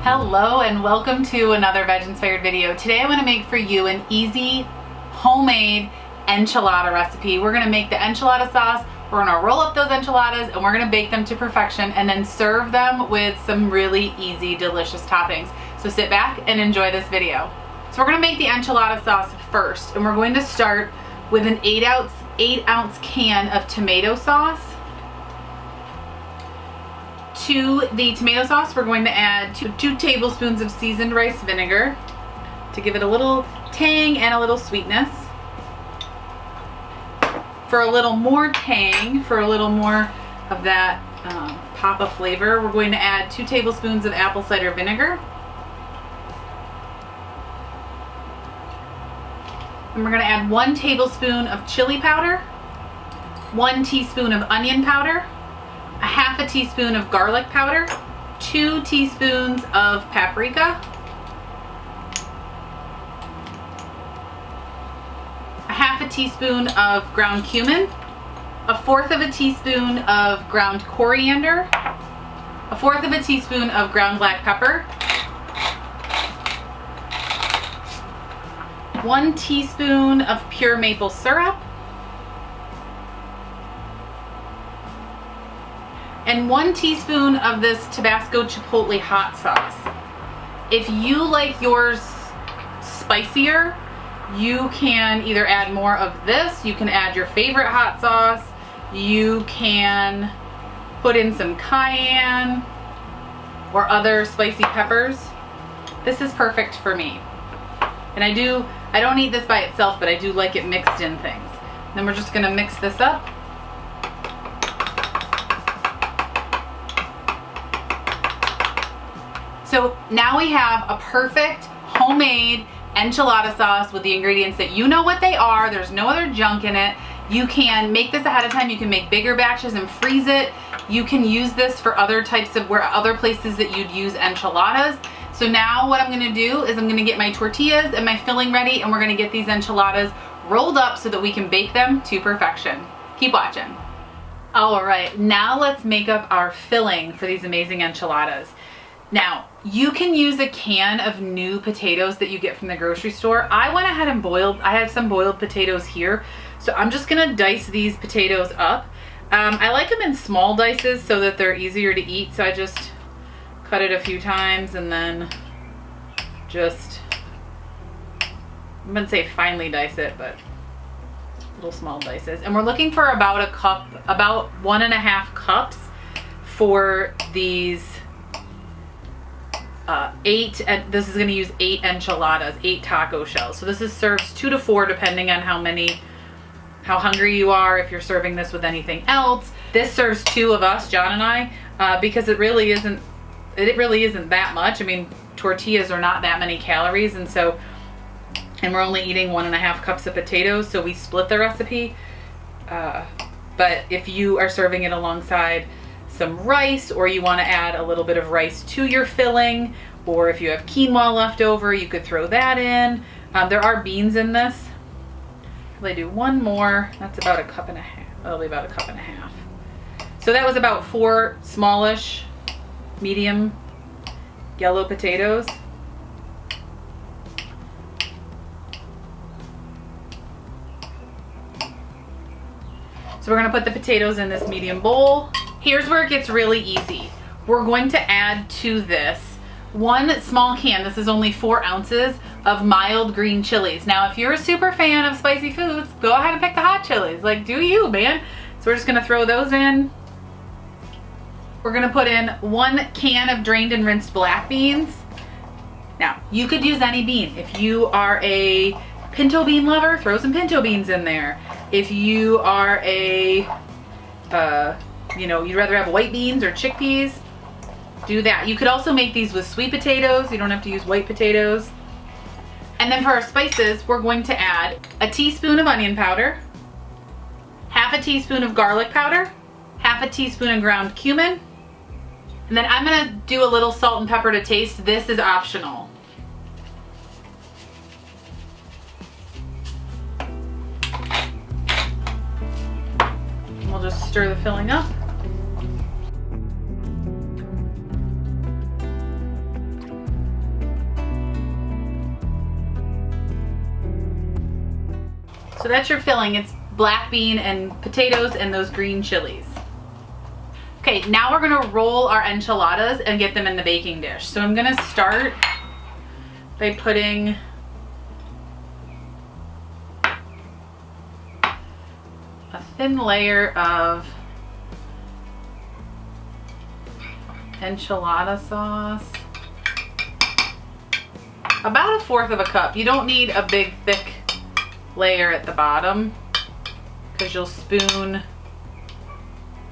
Hello and welcome to another VegInspired video. Today I want to make for you an easy homemade enchilada recipe. We're going to make the enchilada sauce, we're going to roll up those enchiladas, and we're going to bake them to perfection and then serve them with some really easy, delicious toppings. So sit back and enjoy this video. So we're going to make the enchilada sauce first, and we're going to start with an 8 ounce can of tomato sauce. To the tomato sauce, we're going to add 2 tablespoons of seasoned rice vinegar to give it a little tang and a little sweetness. For a little more tang, for a little more of that pop of flavor, we're going to add 2 tablespoons of apple cider vinegar. And we're going to add 1 tablespoon of chili powder, 1 teaspoon of onion powder, a half a teaspoon of garlic powder, 2 teaspoons of paprika, a half a teaspoon of ground cumin, 1/4 of a teaspoon of ground coriander, 1/4 of a teaspoon of ground black pepper, 1 teaspoon of pure maple syrup, and 1 teaspoon of this Tabasco Chipotle hot sauce. If you like yours spicier, you can either add more of this, you can add your favorite hot sauce, you can put in some cayenne or other spicy peppers. This is perfect for me. And I don't eat this by itself, but I do like it mixed in things. Then we're just gonna mix this up. So now we have a perfect homemade enchilada sauce with the ingredients that you know what they are. There's no other junk in it. You can make this ahead of time. You can make bigger batches and freeze it. You can use this for other types of other places that you'd use enchiladas. So now what I'm gonna do is I'm gonna get my tortillas and my filling ready, and we're gonna get these enchiladas rolled up so that we can bake them to perfection. Keep watching. All right, now let's make up our filling for these amazing enchiladas. Now, you can use a can of new potatoes that you get from the grocery store. I went ahead and I have some boiled potatoes here, so I'm just gonna dice these potatoes up. I like them in small dices so that they're easier to eat, so I just cut it a few times and then just, I'm gonna say finely dice it, but little small dices. And we're looking for about a cup, about 1.5 cups for these this is going to use 8 enchiladas, 8 taco shells. So this serves 2 to 4 depending on how hungry you are, if you're serving this with anything else. This serves 2 of us, John and I, because it really isn't that much. I mean, tortillas are not that many calories, and we're only eating 1.5 cups of potatoes, so we split the recipe. But if you are serving it alongside some rice, or you want to add a little bit of rice to your filling, or if you have quinoa left over, you could throw that in. There are beans in this. I'll do 1 more. That's about 1.5 cups. That'll be about 1.5 cups. So that was about 4 smallish, medium yellow potatoes. So we're gonna put the potatoes in this medium bowl. Here's where it gets really easy. We're going to add to this 1 small can, this is only 4 ounces, of mild green chilies. Now, if you're a super fan of spicy foods, go ahead and pick the hot chilies. Like, do you, man? So we're just gonna throw those in. We're gonna put in 1 can of drained and rinsed black beans. Now, you could use any bean. If you are a pinto bean lover, throw some pinto beans in there. If you are a you'd rather have white beans or chickpeas, do that. You could also make these with sweet potatoes. You don't have to use white potatoes. And then for our spices, we're going to add a teaspoon of onion powder, half a teaspoon of garlic powder, half a teaspoon of ground cumin, and then I'm gonna do a little salt and pepper to taste. This is optional. We'll just stir the filling up. So that's your filling. It's black bean and potatoes and those green chilies. Okay, now we're gonna roll our enchiladas and get them in the baking dish. So I'm gonna start by putting a thin layer of enchilada sauce. About 1/4 of a cup. You don't need a big thick layer at the bottom because you'll spoon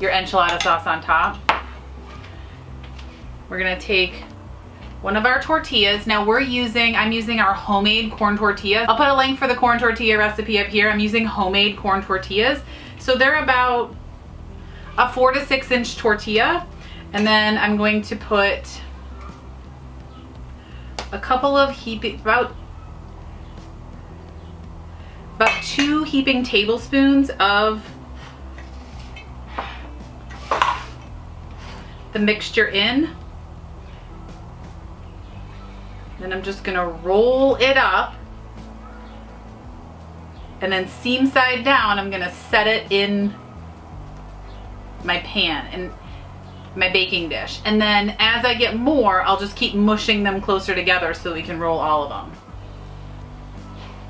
your enchilada sauce on top. We're gonna take one of our tortillas. Now I'm using our homemade corn tortillas. I'll put a link for the corn tortilla recipe up here. I'm using homemade corn tortillas. So they're about a 4 to 6 inch tortilla. And then I'm going to put a couple of about 2 heaping tablespoons of the mixture in. Then I'm just gonna roll it up, and then seam side down, I'm gonna set it in my pan and my baking dish. And then as I get more, I'll just keep mushing them closer together so we can roll all of them.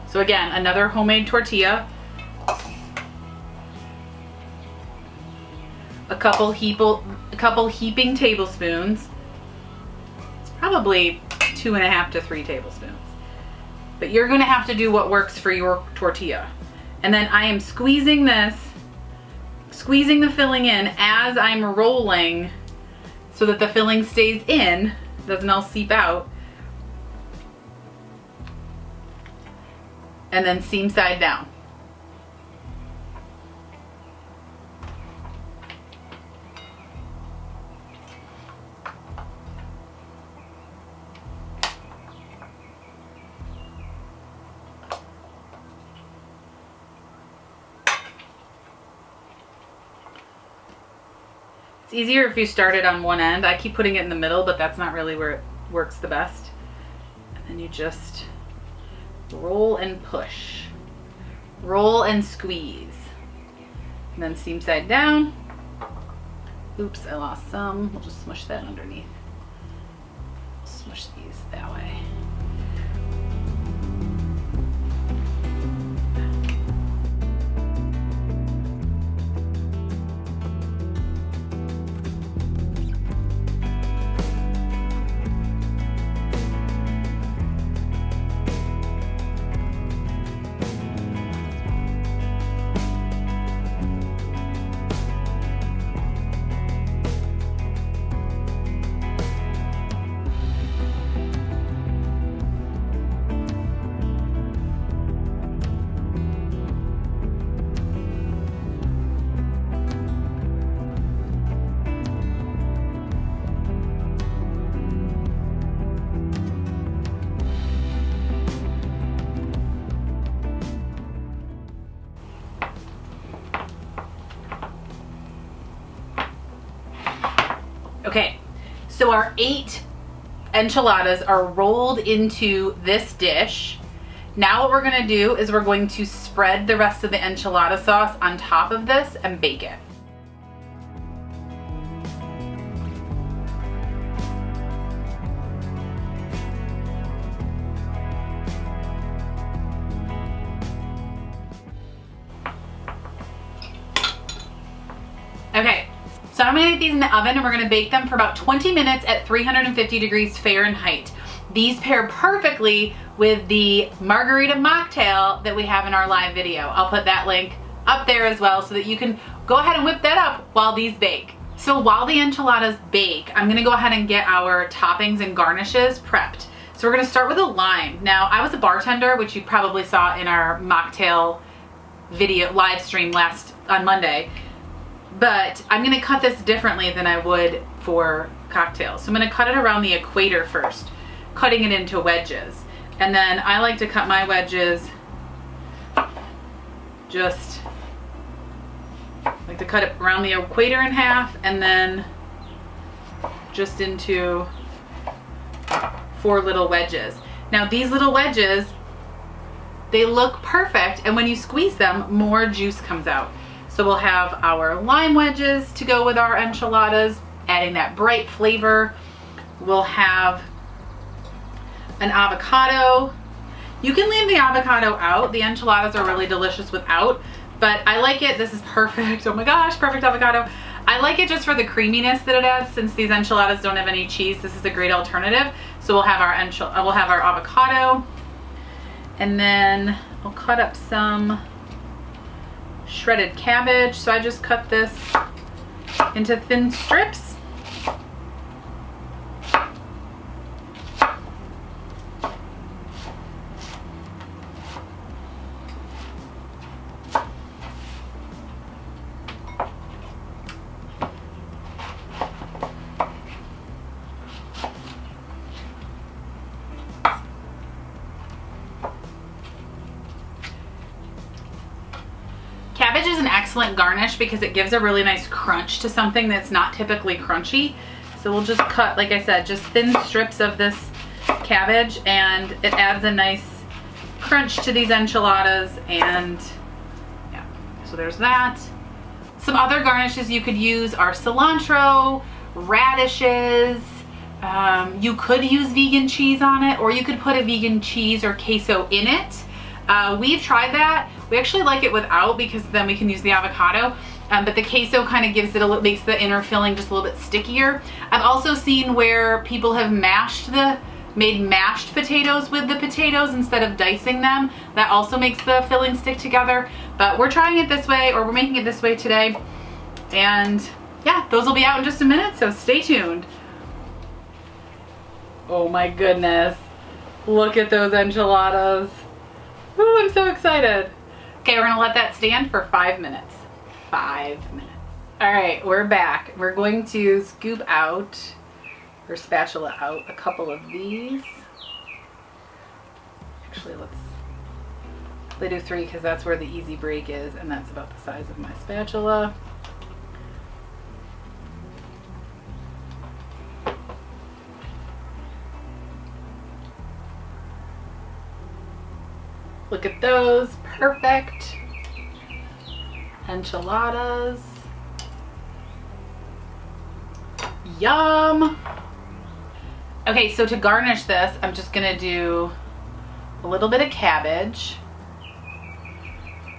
So again, another homemade tortilla, a couple heaping tablespoons. It's probably 2.5 to 3 tablespoons. But you're gonna have to do what works for your tortilla. And then I am squeezing the filling in as I'm rolling so that the filling stays in, doesn't all seep out. And then seam side down. It's easier if you start it on one end. I keep putting it in the middle, but that's not really where it works the best. And then you just roll and push. Roll and squeeze. And then seam side down. Oops, I lost some. We'll just smush that underneath. Smush these that way. Okay, so our 8 enchiladas are rolled into this dish. Now what we're gonna do is we're going to spread the rest of the enchilada sauce on top of this and bake it. Okay. So I'm gonna get these in the oven and we're gonna bake them for about 20 minutes at 350 degrees Fahrenheit. These pair perfectly with the margarita mocktail that we have in our live video. I'll put that link up there as well so that you can go ahead and whip that up while these bake. So while the enchiladas bake, I'm gonna go ahead and get our toppings and garnishes prepped. So we're gonna start with a lime. Now, I was a bartender, which you probably saw in our mocktail video live stream on Monday. But I'm gonna cut this differently than I would for cocktails. So I'm gonna cut it around the equator first, cutting it into wedges. And then I like to cut my wedges just like to cut it around the equator in half and then just into 4 little wedges. Now these little wedges they look perfect, and when you squeeze them, more juice comes out. So we'll have our lime wedges to go with our enchiladas, adding that bright flavor. We'll have an avocado. You can leave the avocado out. The enchiladas are really delicious without, but I like it. This is perfect. Oh my gosh, perfect avocado. I like it just for the creaminess that it adds. Since these enchiladas don't have any cheese, this is a great alternative. So we'll have our avocado, and then I'll cut up some shredded cabbage. So I just cut this into thin strips. Cabbage is an excellent garnish because it gives a really nice crunch to something that's not typically crunchy. So we'll just cut, like I said, just thin strips of this cabbage, and it adds a nice crunch to these enchiladas. And yeah, so there's that. Some other garnishes you could use are cilantro, radishes. You could use vegan cheese on it, or you could put a vegan cheese or queso in it. We've tried that. We actually like it without, because then we can use the avocado, but the queso kind of gives it makes the inner filling just a little bit stickier. I've also seen where people have made mashed potatoes with the potatoes instead of dicing them. That also makes the filling stick together, but we're trying it this way, or we're making it this way today. And yeah, those will be out in just a minute, so stay tuned. Oh my goodness, look at those enchiladas. Ooh, I'm so excited. Okay, we're gonna let that stand for 5 minutes. 5 minutes. All right, we're back. We're going to scoop out, or spatula out, a couple of these. Actually, let's do 3 because that's where the easy break is, and that's about the size of my spatula. Look at those, perfect enchiladas. Yum. Okay, so to garnish this, I'm just gonna do a little bit of cabbage,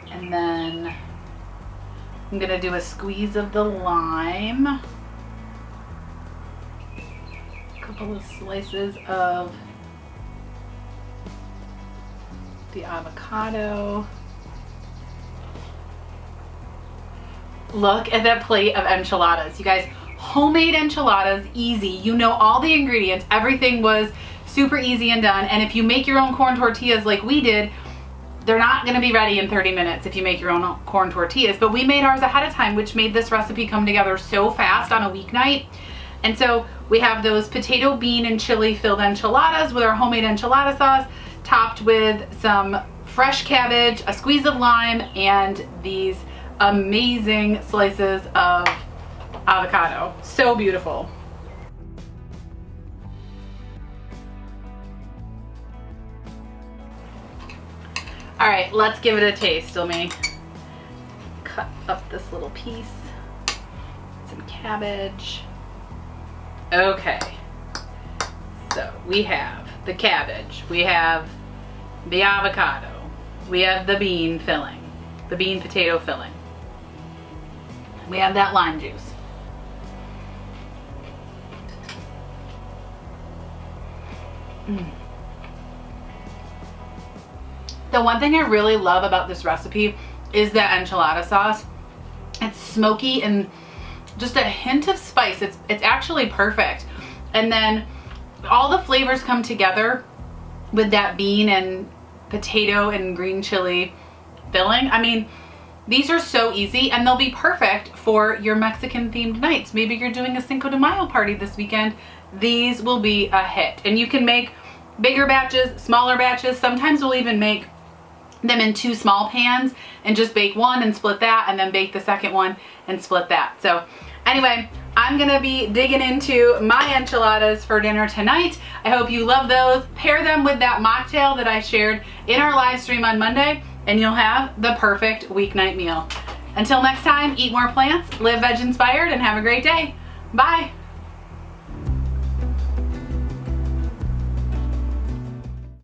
and then I'm gonna do a squeeze of the lime, a couple of slices of the avocado. Look at that plate of enchiladas. You guys, homemade enchiladas, easy. You know all the ingredients. Everything was super easy and done. And if you make your own corn tortillas like we did, they're not gonna be ready in 30 minutes if you make your own corn tortillas. But we made ours ahead of time, which made this recipe come together so fast on a weeknight. And so we have those potato, bean, and chili filled enchiladas with our homemade enchilada sauce, topped with some fresh cabbage, a squeeze of lime, and these amazing slices of avocado. So beautiful. All right, let's give it a taste. Let me cut up this little piece. Some cabbage. Okay, so we have the cabbage, we have the avocado, we have the bean filling, the bean potato filling, we have that lime juice. The one thing I really love about this recipe is the enchilada sauce. It's smoky and just a hint of spice. It's actually perfect. And then all the flavors come together with that bean and potato and green chili filling. I mean, these are so easy, and they'll be perfect for your Mexican themed nights. Maybe you're doing a Cinco de Mayo party this weekend. These will be a hit. And you can make bigger batches, smaller batches. Sometimes we'll even make them in 2 small pans and just bake one and split that, and then bake the second one and split that. So anyway, I'm gonna be digging into my enchiladas for dinner tonight. I hope you love those. Pair them with that mocktail that I shared in our live stream on Monday, and you'll have the perfect weeknight meal. Until next time, eat more plants, live veg inspired, and have a great day. Bye.